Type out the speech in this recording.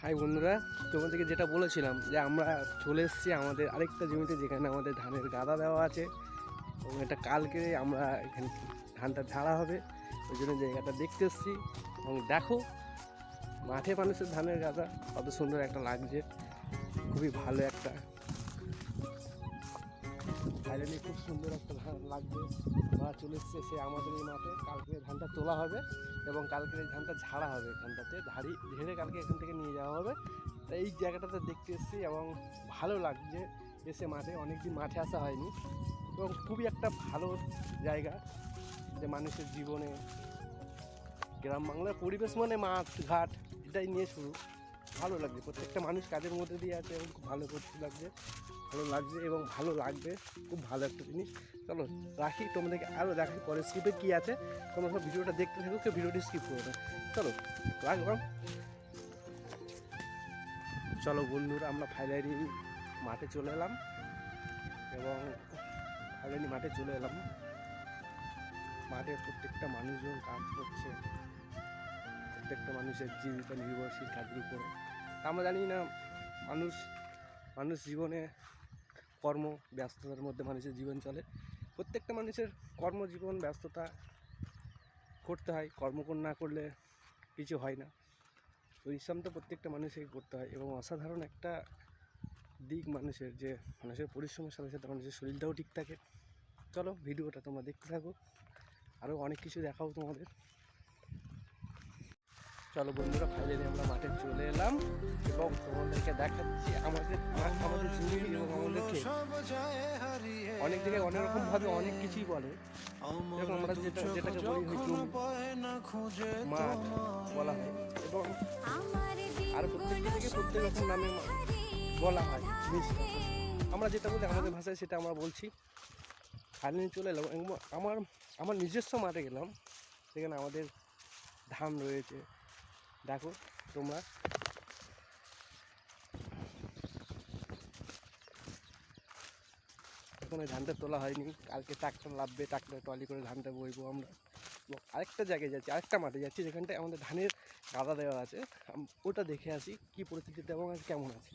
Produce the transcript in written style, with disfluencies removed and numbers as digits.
High বন্ধুরা, তোমাদেরকে যেটা বলেছিলাম যে আমরা চলে এসেছি আমাদের আরেকটা জমিতে, যেখানে আমাদের ধানের গাদা দেওয়া আছে এবং এটা কালকে আমরা এখানে ধানটা ঝাড়া হবে। ওই জন্য জায়গাটা দেখতে এসেছি এবং দেখো মাঠে মানুষের ধানের গাদা কত সুন্দর একটা লাগছে, খুবই ভালো একটা ফাইনালি খুব সুন্দর একটা ধান লাগছে। ওরা চলে এসছে সে আমাদের এই মাঠে, কালকে ধানটা তোলা হবে এবং কালকে এই ধানটা ঝাড়া হবে। এখানটাতে ঝেড়ে কালকে এখান থেকে নিয়ে যাওয়া হবে। তাই এই জায়গাটাতে দেখতে এসেছি এবং ভালো লাগছে এসে মাঠে, অনেকদিন মাঠে আসা হয়নি এবং খুবই একটা ভালো জায়গা যে মানুষের জীবনে গ্রাম বাংলার পরিবেশ মানে মাঠ ঘাট এটাই নিয়ে শুরু। ভালো লাগছে, প্রত্যেকটা মানুষ কাজের মধ্যে দিয়ে আছে এবং খুব ভালো করতে লাগছে, ভালো লাগছে এবং ভালো লাগবে, খুব ভালো একটা জিনিস। চলো রাখি, তোমাদেরকে আরও দেখাই পরে স্কিপে কী আছে। তোমরা সব ভিডিওটা দেখতে থাকো, কেউ ভিডিওটি স্কিপ করো না। চলো রাখলাম। চলো বন্ধুরা, আমরা ফাইনালি মাঠে চলে এলাম এবং ফাইনালি মাঠে চলে এলাম। মাঠে প্রত্যেকটা মানুষজন কাজ করছে, প্রত্যেকটা মানুষের জীবিকা নির্ভরশীল কাজের উপরে। আমরা জানি না মানুষ জীবনে কর্ম ব্যস্ততার মধ্যে মানুষের জীবন চলে। প্রত্যেকটা মানুষের কর্মজীবন ব্যস্ততা করতে হয়, কর্ম না করলে কিছু হয় না। পরিশ্রম তো প্রত্যেকটা মানুষকে করতে হয় এবং অসাধারণ একটা দিক মানুষের, যে মানুষের পরিশ্রমের সাথে সাথে মানুষের শরীরটাও ঠিক থাকে। চলো ভিডিওটা তোমরা দেখতে থাকো, আরও অনেক কিছু দেখাও তোমাদের। চলো বন্ধুরা, ফাইনালি আমরা মাঠে চলে এলাম এবং তোমাদেরকে দেখাচ্ছি আমাদের জমি এবং আমাদেরকে অনেক জায়গায় অনেক রকমভাবে অনেক কিছুই বলে। যেরকম আমরা যেটাকে বলি মাঠ বলা হয় এবং আর প্রত্যেকটা থেকে প্রত্যেক রকম নামে বলা হয় জিনিসটা। আমরা যেটা বলি আমাদের ভাষায় সেটা আমরা বলছি। ফাইনালি চলে এলাম আমার নিজস্ব মাঠে গেলাম, সেখানে আমাদের ধান রয়েছে। দেখো তোমরা, এখন ধানটা তোলা হয়নি, কালকে ট্রাক্টর লাগবে, ট্রাক্টরে ট্রলি করে ধানটা বইবো আমরা। এবং আরেকটা জায়গায় যাচ্ছি, আরেকটা মাঠে যাচ্ছি যেখানটায় আমাদের ধানের গাদা দেওয়া আছে। ওটা দেখে আসি কী পরিস্থিতিতে এবং কেমন আছে।